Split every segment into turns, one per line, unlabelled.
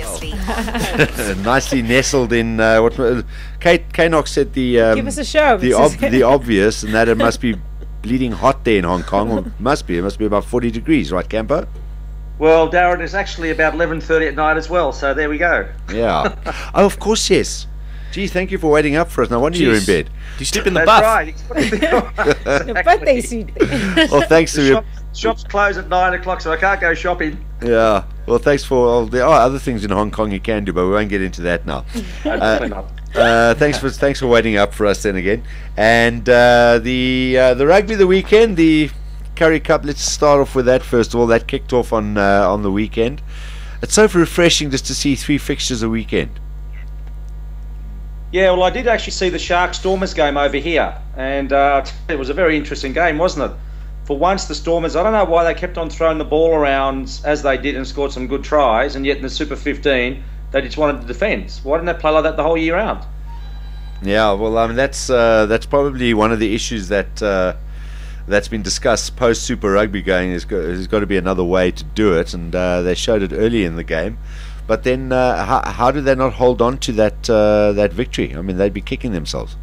Previously.
Nicely nestled in what Knox said
give us a show.
The obvious, and that it must be bleeding hot there in Hong Kong. Or it must be about 40 degrees, right, Campo?
Well, Darren, it's actually about 11:30 at night as well, so there we go.
Yeah. Oh, of course, yes. Gee, thank you for waiting up for us. No wonder you're in bed.
Do you sleep in the
That's
buff?
right.
The birthday suit.
Well, thanks to you.
Shops close at 9 o'clock, so I can't go shopping.
Yeah. Well, thanks for all. There are other things in Hong Kong you can do, but we won't get into that now. Thanks for waiting up for us then again. And the rugby of the weekend, the Currie Cup. Let's start off with that first of all. That kicked off on the weekend. It's so refreshing just to see 3 fixtures a weekend.
Yeah, well, I did actually see the Sharks Stormers game over here, and it was a very interesting game, wasn't it? For once, the Stormers, I don't know why they kept on throwing the ball around as they did and scored some good tries, and yet in the Super 15, they just wanted to defend. Why didn't they play like that the whole year round? Yeah,
well, I mean, that's probably one of the issues that's been discussed post Super Rugby going. There's got to be another way to do it, and they showed it early in the game. But then, how did they not hold on to that victory? I mean, they'd be kicking themselves.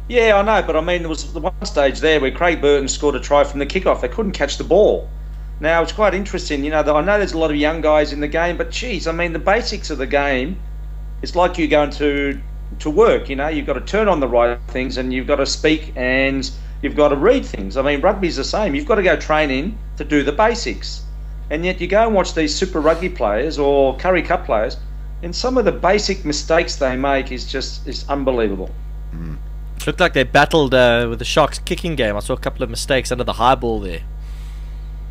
Yeah, I know, but I mean, there was the one stage there where Craig Burton scored a try from the kickoff. They couldn't catch the ball. Now, it's quite interesting, you know, I know there's a lot of young guys in the game, but geez, I mean, the basics of the game, it's like you going to work, you know, you've got to turn on the right things and you've got to speak and you've got to read things. I mean, rugby's the same. You've got to go training to do the basics. And yet you go and watch these Super Rugby players or Currie Cup players, and some of the basic mistakes they make is unbelievable.
Mm.
It looked like they battled with the Sharks kicking game. I saw a couple of mistakes under the high ball there.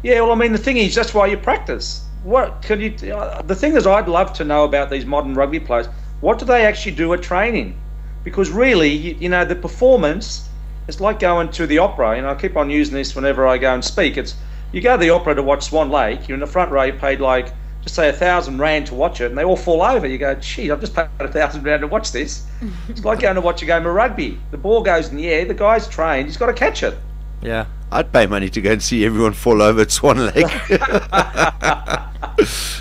Yeah, well, I mean, the thing is, that's why you practice. What could you? The thing is, I'd love to know about these modern rugby players. What do they actually do at training? Because really, you know, the performance, it's like going to the opera. And I keep on using this whenever I go and speak. It's you go to the opera to watch Swan Lake. You're in the front row. You paid like just say 1,000 rand to watch it, and they all fall over. You go, gee, I've just paid 1,000 rand to watch this. It's like going to watch a game of rugby. The ball goes in the air. The guy's trained. He's got to catch it.
Yeah.
I'd pay money to go and see everyone fall over at Swan Lake.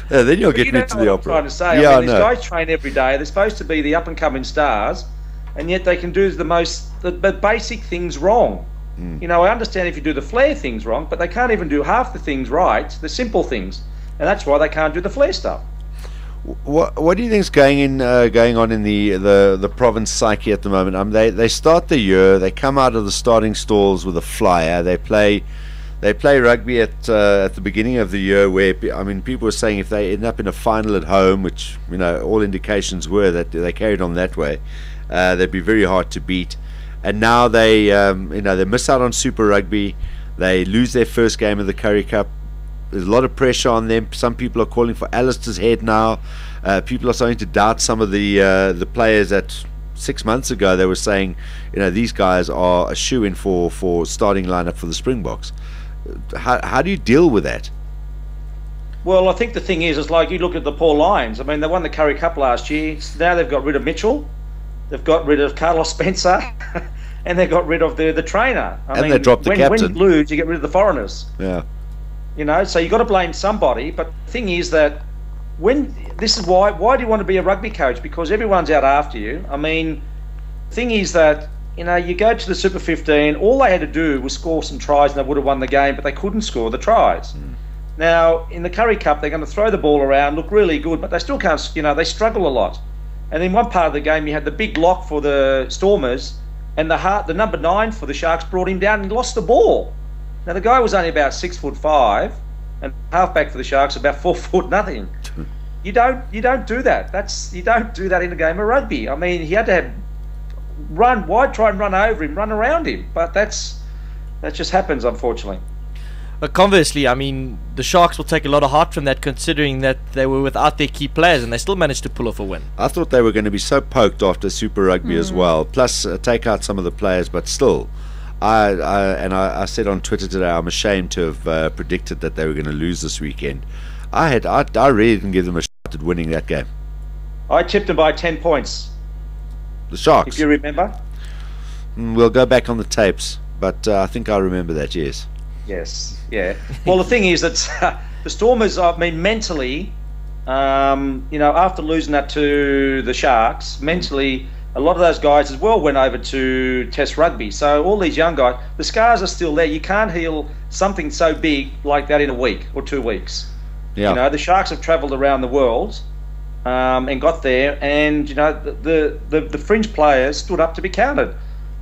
Then you'll get me to the opera.
I'm trying to say.
Yeah,
I mean, these guys train every day. They're supposed to be the up-and-coming stars, and yet they can do the basic things wrong.
Mm.
You know, I understand if you do the flair things wrong, but they can't even do half the things right, the simple things, and that's why they can't do the flair stuff.
What do you think's going on in the province psyche at the moment? They start the year, they come out of the starting stalls with a flyer. They play rugby at the beginning of the year, where I mean, people were saying if they end up in a final at home, which you know all indications were that they carried on that way, they'd be very hard to beat. And now they miss out on Super Rugby. They lose their first game of the Currie Cup. There's a lot of pressure on them. Some people are calling for Alistair's head now. People are starting to doubt some of the players that 6 months ago they were saying, you know, these guys are a shoo-in for starting lineup for the Springboks. How do you deal with that?
Well, I think the thing is, it's like you look at the poor Lions. I mean, they won the Currie Cup last year. Now they've got rid of Mitchell. They've got rid of Carlos Spencer. And they got rid of the trainer. I mean,
they dropped the captain.
When you lose, you get rid of the foreigners.
Yeah.
You know, so you've got to blame somebody. But the thing is that why do you want to be a rugby coach? Because everyone's out after you. I mean, the thing is that, you know, you go to the Super 15, all they had to do was score some tries and they would have won the game, but they couldn't score the tries. Mm. Now, in the Currie Cup, they're going to throw the ball around, look really good, but they still can't, you know, they struggle a lot. And in one part of the game, you had the big lock for the Stormers, and the number 9 for the Sharks brought him down and lost the ball. Now the guy was only about 6'5", and halfback for the Sharks about 4 foot nothing. You don't do that. You don't do that in a game of rugby. I mean, he had to try and run over him, run around him, but that just happens, unfortunately.
Conversely, I mean, the Sharks will take a lot of heart from that, considering that they were without their key players and they still managed to pull off a win.
I thought they were going to be so poked after Super Rugby as well, plus take out some of the players, but still, I said on Twitter today, I'm ashamed to have predicted that they were going to lose this weekend. I really didn't give them a shot at winning that game.
I tipped them by 10 points.
The Sharks?
If you remember?
We'll go back on the tapes, but I think I remember that, yes.
Yes, yeah. Well, the thing is that the Stormers, I mean, mentally, After losing that to the Sharks, mentally, a lot of those guys as well went over to Test rugby. So all these young guys, the scars are still there. You can't heal something so big like that in a week or 2 weeks.
Yeah.
The Sharks have travelled around the world and got there, and the fringe players stood up to be counted.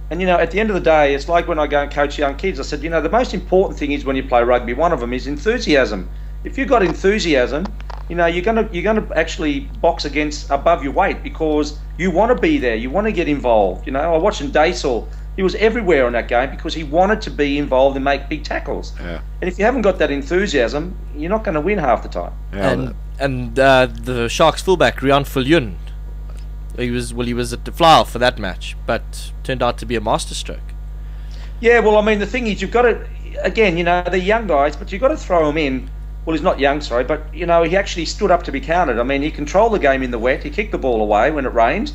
And at the end of the day, it's like when I go and coach young kids. I said, the most important thing is when you play rugby. One of them is enthusiasm. If you've got enthusiasm, you're gonna actually box above your weight because you want to be there. You want to get involved. I watched Daisel. He was everywhere on that game because he wanted to be involved and make big tackles.
Yeah. And
if you haven't got that enthusiasm, you're not going to win half the time.
Yeah.
And the Sharks fullback Rian Fulun, he was at the fly-off for that match, but turned out to be a masterstroke.
Yeah, well, I mean, the thing is, you've got to, again, they're young guys, but you've got to throw them in. Well, he's not young, sorry, but, he actually stood up to be counted. I mean, he controlled the game in the wet. He kicked the ball away when it rained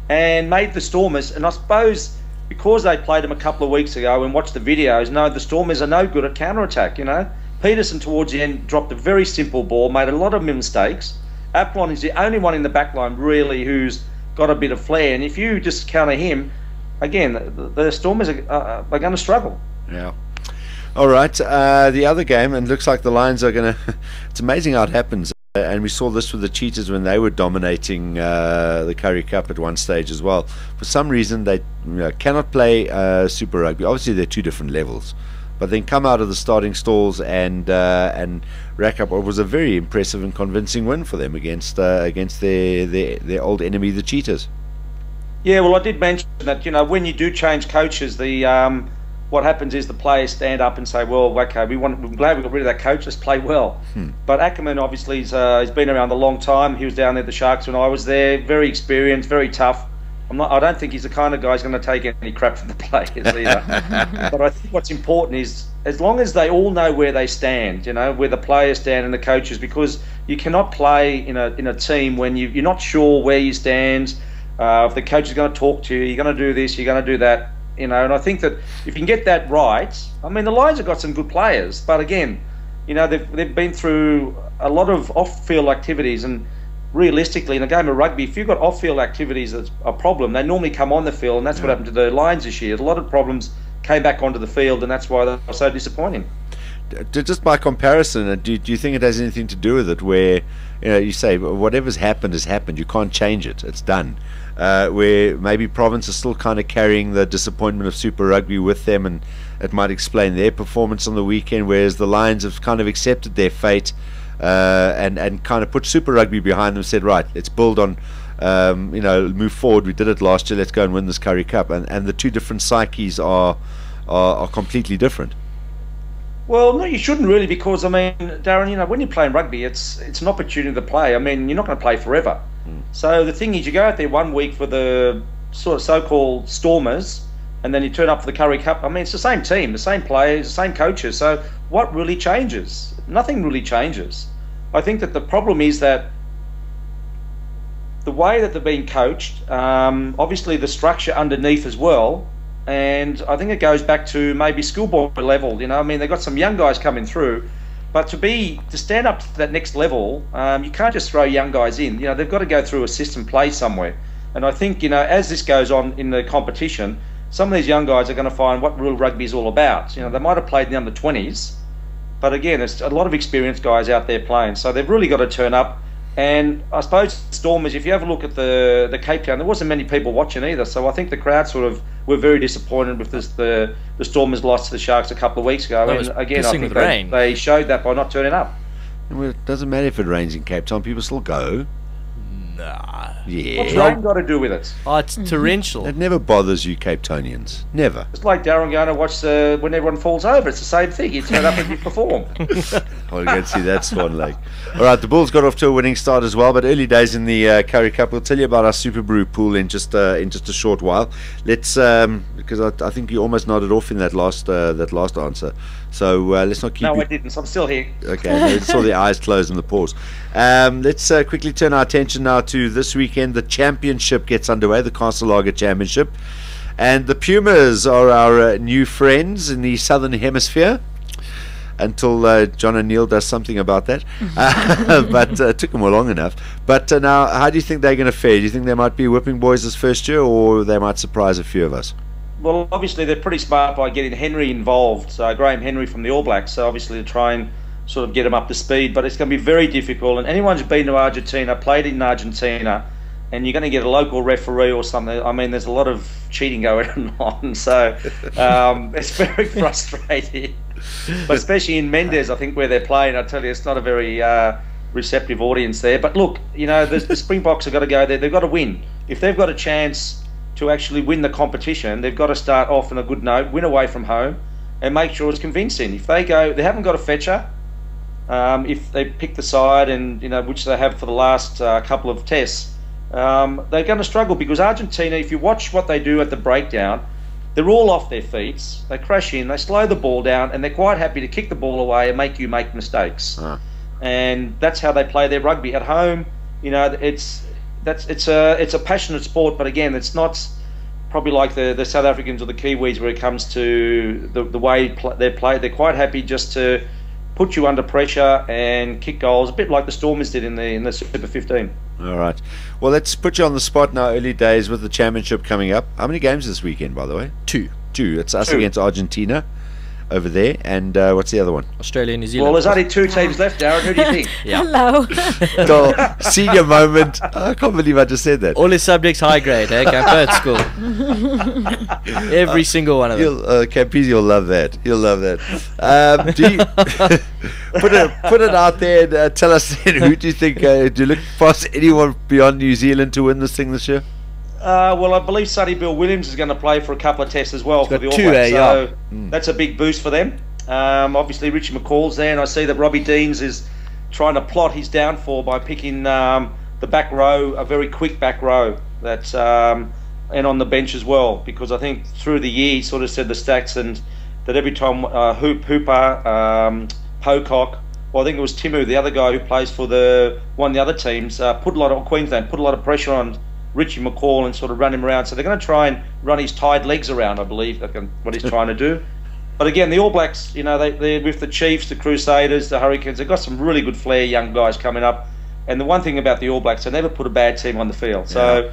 and made the Stormers, and I suppose because they played him a couple of weeks ago and watched the videos, the Stormers are no good at counter-attack, Peterson towards the end dropped a very simple ball, made a lot of mistakes. Aplon is the only one in the back line really who's got a bit of flair, and if you just counter him, again, the Stormers are going to struggle.
Yeah. All right, the other game, and it looks like the Lions are going to... It's amazing how it happens. And we saw this with the Cheetahs when they were dominating the Currie Cup at one stage as well. For some reason, they cannot play Super Rugby. Obviously, they're two different levels. But then come out of the starting stalls and rack up what was a very impressive and convincing win for them against their old enemy, the Cheetahs.
Yeah, well, I did mention that, when you do change coaches, what happens is the players stand up and say, well, okay, we're glad we got rid of that coach, let's play well. But Ackerman obviously he's been around a long time. He was down there at the Sharks when I was there, very experienced, very tough. I don't think he's the kind of guy who's going to take any crap from the players either. But I think what's important is as long as they all know where they stand, where the players stand and the coaches, because you cannot play in a team when you're not sure where you stand. If the coach is going to talk to you, you're going to do this, you're going to do that. And I think that if you can get that right, I mean, the Lions have got some good players, but again, they've been through a lot of off-field activities, and realistically, in a game of rugby, if you've got off-field activities that's a problem, they normally come on the field, and that's what happened to the Lions this year. A lot of problems came back onto the field, and that's why they're so disappointing.
Just by comparison, do you think it has anything to do with it where you say whatever's happened has happened, you can't change it, it's done, where maybe Province is still kind of carrying the disappointment of Super Rugby with them, and it might explain their performance on the weekend, whereas the Lions have kind of accepted their fate and kind of put Super Rugby behind them, said, right, let's build on move forward, we did it last year, let's go and win this Currie Cup, and the two different psyches are completely different.
Well, no, you shouldn't really, because I mean, Darren, when you're playing rugby, it's an opportunity to play. I mean, you're not going to play forever. So the thing is, you go out there 1 week for the sort of so-called Stormers, and then you turn up for the Currie Cup. I mean, it's the same team, the same players, the same coaches. So what really changes? Nothing really changes. I think that the problem is that the way that they're being coached, obviously the structure underneath as well. And I think it goes back to maybe schoolboy level. I mean, they've got some young guys coming through, but to stand up to that next level, you can't just throw young guys in. They've got to go through a system, play somewhere. And I think, as this goes on in the competition, some of these young guys are going to find what real rugby is all about. They might have played in the under-20s, but again, there's a lot of experienced guys out there playing. So they've really got to turn up. And I suppose Stormers, if you have a look at the Cape Town, there wasn't many people watching either. So I think the crowd sort of were very disappointed with the Stormers lost to the Sharks a couple of weeks ago. And again, I think they showed that by not turning up.
Well, it doesn't matter if it rains in Cape Town, people still go.
Nah.
Yeah.
What's rain got to do with it?
Oh, it's torrential.
It never bothers you Cape Townians. Never.
It's like Darren going to watch when everyone falls over. It's the same thing. You turn up and you perform.
I'll go and see that Swan Lake. All right, the Bulls got off to a winning start as well, but early days in the Currie Cup. We'll tell you about our Super Brew pool in just a short while. Let's because I think you almost nodded off in that last answer. So let's not keep.
No, I didn't. I'm still here.
Okay, I saw the eyes close and the pause. Let's quickly turn our attention now to this weekend. The championship gets underway, the Castle Lager Championship, and the Pumas are our new friends in the Southern Hemisphere. until John O'Neill does something about that. But it took them long enough. But now, how do you think they're going to fare? Do you think they might be whipping boys this first year, or they might surprise a few of us?
Well, obviously they're pretty smart by getting Henry involved, Graham Henry from the All Blacks, so obviously to try and sort of get him up to speed, but it's going to be very difficult, and anyone who's been to Argentina, played in Argentina, and you're going to get a local referee or something, I mean, there's a lot of cheating going on, so it's very frustrating, but especially in Mendes, I think, where they're playing, I tell you, it's not a very receptive audience there, but look, you know, the Springboks have got to go there, they've got to win. If they've got a chance to actually win the competition, they've got to start off on a good note, win away from home, and make sure it's convincing. If they haven't got a fetcher, if they pick the side, and which they have for the last couple of tests, they're going to struggle, because Argentina, if you watch what they do at the breakdown, they're all off their feet. They crash in, they slow the ball down, and they're quite happy to kick the ball away and make you make mistakes. And that's how they play their rugby at home. It's a passionate sport, but again, it's not probably like the South Africans or the Kiwis where it comes to the way they play. They're quite happy just to put you under pressure and kick goals, a bit like the Stormers did in the Super 15.
All right. Well, let's put you on the spot now, early days with the championship coming up. How many games this weekend, by the way?
Two.
It's us against Argentina over there, and what's the other one?
Australia and New Zealand.
Well, there's only two teams left, Darren. Who do you think?
Yeah.
Hello.
So, senior moment. I can't believe I just said that.
All his subjects high grade, Campo at school. Every single one of them.
Campese will love that. He'll love that. Do you put it out there and tell us then, who do you think, do you look past anyone beyond New Zealand to win this thing this year?
Well, I believe Sonny Bill Williams is going to play for a couple of tests as well for the All
two,
Blacks, so
yeah.
That's a big boost for them. Obviously, Richie McCall's there, and I see that Robbie Deans is trying to plot his downfall by picking the back row, a very quick back row, and on the bench as well, because I think through the year he sort of said the stats, and that every time Hooper, Pocock, well, I think it was Timu, the other guy who plays for one of the other teams, Queensland put a lot of pressure on Richie McCall and sort of run him around. So they're going to try and run his tied legs around, I believe, what he's trying to do. But again, the All Blacks, they're with the Chiefs, the Crusaders, the Hurricanes, they've got some really good flair young guys coming up. And the one thing about the All Blacks, they never put a bad team on the field. So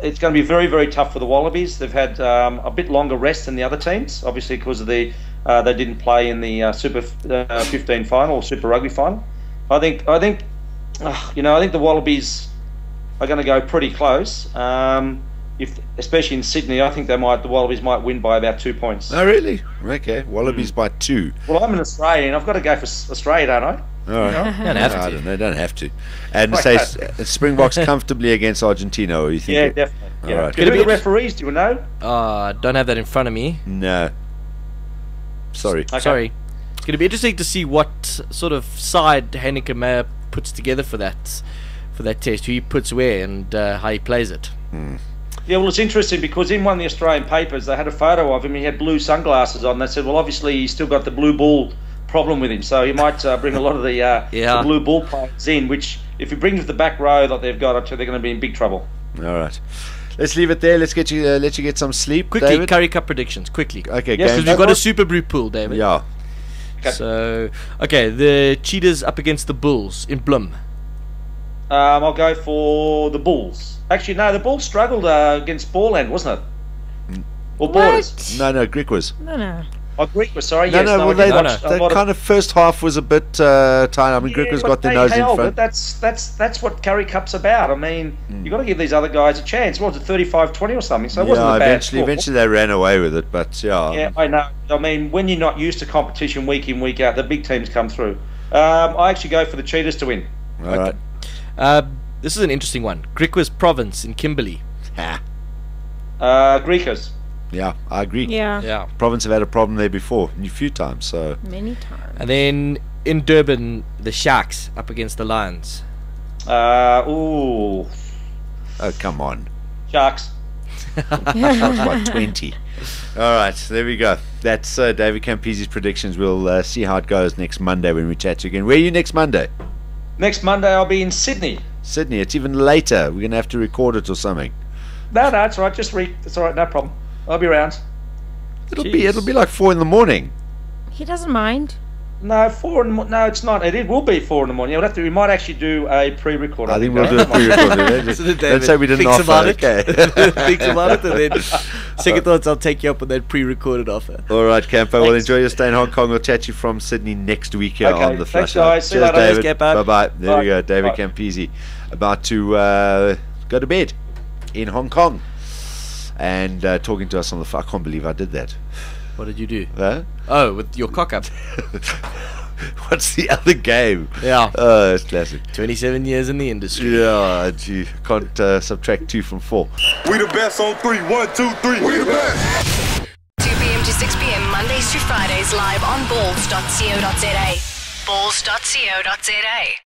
it's going to be very, very tough for the Wallabies. They've had a bit longer rest than the other teams, obviously because of they didn't play in the Super 15 final or Super Rugby final. I think the Wallabies are going to go pretty close. Especially in Sydney, I think the Wallabies might win by about 2 points.
Oh, really? Okay, Wallabies by 2.
Well, I'm an Australian. I've got to go for Australia, don't I?
All right.
Don't have to.
They don't have to. And say Springboks comfortably against Argentina, or you think?
Yeah, definitely.
All right.
Who are the referees? Do you know?
Don't have that in front of me.
No. Sorry.
Okay.
Sorry. It's going to be interesting to see what sort of side Heineke Meyer puts together for that test, who he puts where, and how he plays it.
Yeah, well, it's interesting because in one of the Australian papers they had a photo of him. He had blue sunglasses on. They said, well, obviously he's still got the blue ball problem with him, so he might bring a lot of the blue ball players in, which if he brings the back row that they've got, they're going to be in big trouble.
All right. Let's leave it there. Let's let you get some sleep.
Quickly,
David.
Curry Cup predictions, quickly.
Okay,
Yes,
Because we've got a Super Brew pool, David.
Yeah.
Okay.
So, the Cheetahs up against the Bulls in Bloem.
I'll go for the Bulls. Actually, no, the Bulls struggled against Borland, wasn't it? Or Borders?
No, Greek was.
No.
Oh, Greek was, sorry.
No,
yes,
well,
I did watch a
the
lot
kind of first half was a bit tight. I mean, Greek has got their nose in front.
That's what Curry Cup's about. I mean, you've got to give these other guys a chance. What was it, 35-20 or something? So it wasn't a bad score.
Eventually they ran away with it, but yeah.
Yeah, I know. I mean, when you're not used to competition week in, week out, the big teams come through. I actually go for the Cheetahs to win.
All right.
This is an interesting one. Griquas Province in Kimberley.
Greekers.
Yeah, I agree.
Yeah.
Province have had a problem there before, a few times. So.
Many times.
And then in Durban, the Sharks up against the Lions.
Oh,
come on.
Sharks.
What, 20? All right, there we go. That's David Campese's predictions. We'll see how it goes next Monday when we chat to you again. Where are you next Monday?
Next Monday I'll be in Sydney.
Sydney. It's even later. We're going to have to record it or something.
No, it's all right. Just read. It's all right. No problem. I'll be around.
It'll be like 4 in the morning.
He doesn't mind.
No, no, it's not. It will be 4 in the morning. We might actually do a pre-record.
I think we'll do a pre-record.
So that
Don't say we didn't
thinks
offer.
about it.
Okay.
Thinks about it, and then second thoughts, I'll take you up on that pre-recorded offer.
All right, Campo. Well,
Thanks.
enjoy your stay in Hong Kong. We'll chat you from Sydney next week here
Okay,
on the
thanks,
Flush Out.
guys. See you
Cheers,
later.
David.
Cheers, Campo.
Bye-bye. There we
Bye.
go. David
Bye.
Campese about to go to bed in Hong Kong and talking to us on the phone. I can't believe I did that.
What did you do?
Huh?
Oh, with your cock up.
What's the other game?
Yeah.
Oh, it's classic.
27 years in the industry.
Yeah, gee, can't subtract 2 from 4.
We the best on 3. 1, 2, 3. We the best.
2 p.m. to 6 p.m. Mondays to Fridays live on balls.co.za. Balls.co.za.